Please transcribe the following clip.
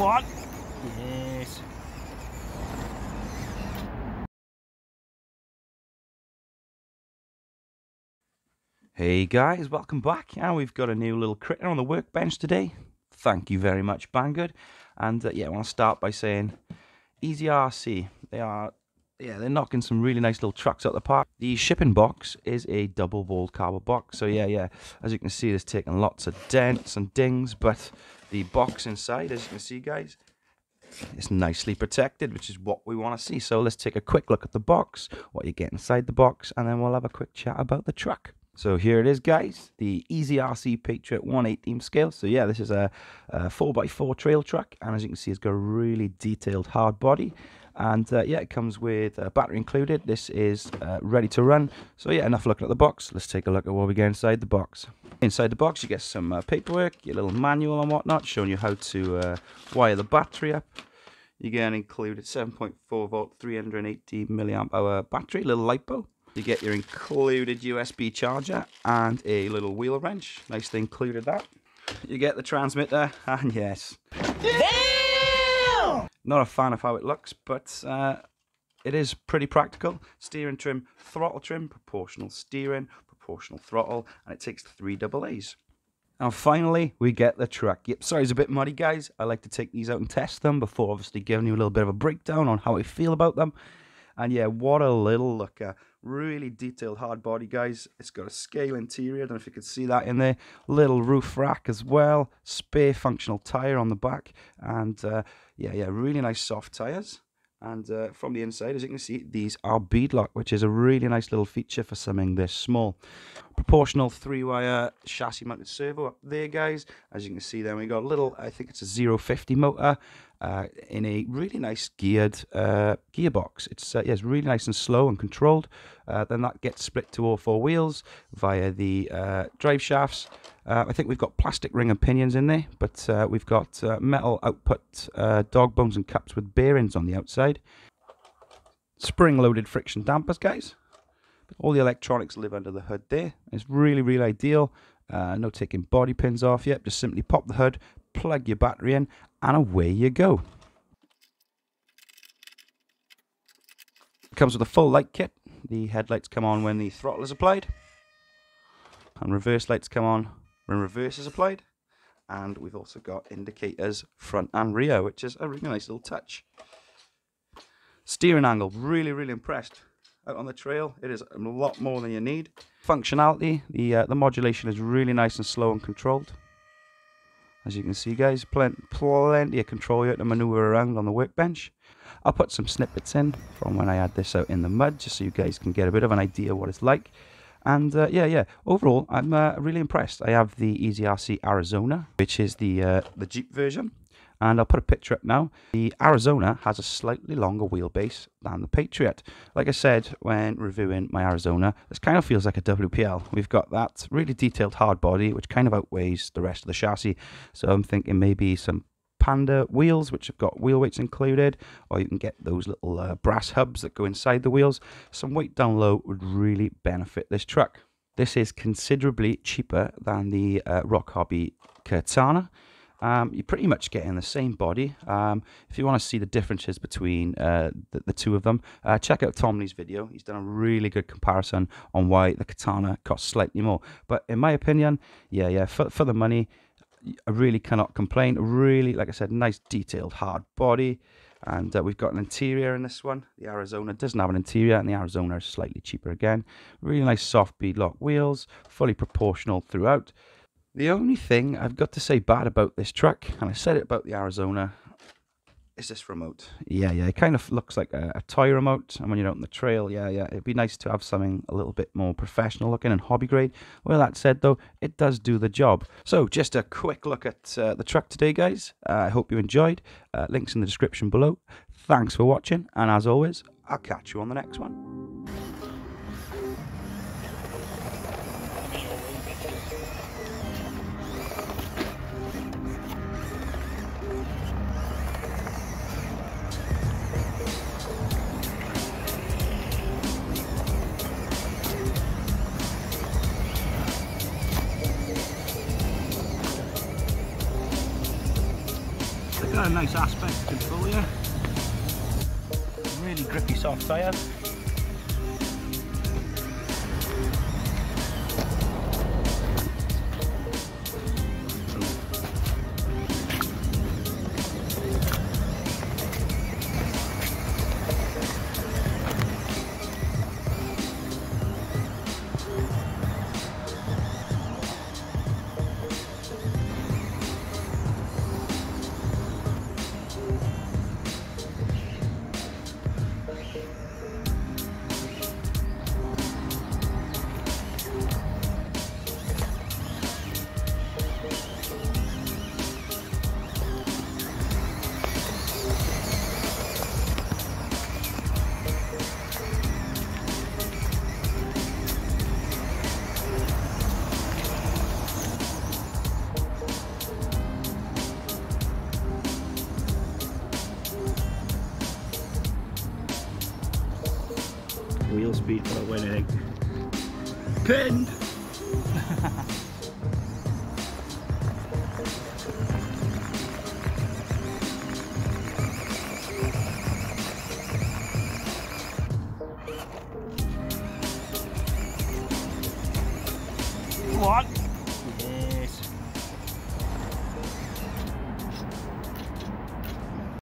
on. Yes. Hey guys, welcome back. And we've got a new little critter on the workbench today. Thank you very much, Banggood. And yeah, I want to start by saying Eazy RC. They're knocking some really nice little trucks out the park. The shipping box is a double-walled cardboard box. So yeah, as you can see, it's taken lots of dents and dings, but the box inside, as you can see, guys, it's nicely protected, which is what we want to see. So let's take a quick look at the box, what you get inside the box, and then we'll have a quick chat about the truck. So here it is, guys, the Eazy RC Patriot 1/18 scale. So yeah, this is a 4x4 trail truck, and as you can see, it's got a really detailed hard body. And yeah, it comes with a battery included. This is ready to run. So yeah, enough looking at the box. Let's take a look at what we get inside the box. Inside the box, you get some paperwork, your little manual and whatnot, showing you how to wire the battery up. You get an included 7.4 volt, 380 milliamp hour battery, little LiPo. You get your included USB charger and a little wheel wrench. Nicely included that. You get the transmitter, and yes. Damn! Not a fan of how it looks, but it is pretty practical. Steering trim, throttle trim, proportional steering, proportional throttle, and it takes 3 AA's. And finally, we get the truck. Yep, sorry, it's a bit muddy, guys. I like to take these out and test them before obviously giving you a little bit of a breakdown on how I feel about them. And yeah, what a little looker. Really detailed hard body, guys. It's got a scale interior. I don't know if you can see that in there. Little roof rack as well. Spare functional tire on the back. And yeah, really nice soft tires. And from the inside, as you can see, these are bead lock, which is a really nice little feature for something this small. Proportional 3-wire chassis mounted servo up there, guys. As you can see there, we got a little, I think it's a 050 motor in a really nice geared gearbox. It's yeah, it's really nice and slow and controlled. Then that gets split to all 4 wheels via the drive shafts. I think we've got plastic ring and pinions in there, but we've got metal output dog bones and cups with bearings on the outside. Spring-loaded friction dampers, guys. All the electronics live under the hood there. It's really, really ideal. No taking body pins off yet. Just simply pop the hood, plug your battery in, and away you go. It comes with a full light kit. The headlights come on when the throttle is applied, and reverse lights come on when reverse is applied. And we've also got indicators front and rear, which is a really nice little touch. Steering angle, really, really impressed. Out on the trail, it is a lot more than you need. Functionality, the modulation is really nice and slow and controlled. As you can see, guys, plenty of control here to maneuver around on the workbench. I'll put some snippets in from when I had this out in the mud, just so you guys can get a bit of an idea what it's like. And yeah, overall, I'm really impressed. I have the Eazy RC Arizona, which is the Jeep version. And I'll put a picture up now. The Arizona has a slightly longer wheelbase than the Patriot. Like I said when reviewing my Arizona, this kind of feels like a WPL. We've got that really detailed hard body, which kind of outweighs the rest of the chassis. So I'm thinking maybe some Panda wheels, which have got wheel weights included, or you can get those little brass hubs that go inside the wheels. Some weight down low would really benefit this truck. This is considerably cheaper than the Rochobby Katana. You're pretty much getting the same body. If you want to see the differences between the two of them, check out Tom Lee's video. He's done a really good comparison on why the Katana costs slightly more. But in my opinion, yeah, for the money, I really cannot complain. Really, like I said, nice detailed hard body. And we've got an interior in this one. The Arizona doesn't have an interior, and the Arizona is slightly cheaper again. Really nice soft bead lock wheels, fully proportional throughout. The only thing I've got to say bad about this truck, and I said it about the Arizona, is this remote. Yeah, it kind of looks like a toy remote, and when you're out on the trail, yeah, it'd be nice to have something a little bit more professional looking and hobby grade. Well, that said, though, it does do the job. So, just a quick look at the truck today, guys. I hope you enjoyed. Links in the description below. Thanks for watching, and as always, I'll catch you on the next one. got a nice aspect control here. Really grippy soft tyre. Wheel speed for the win, I think. Pinned! What?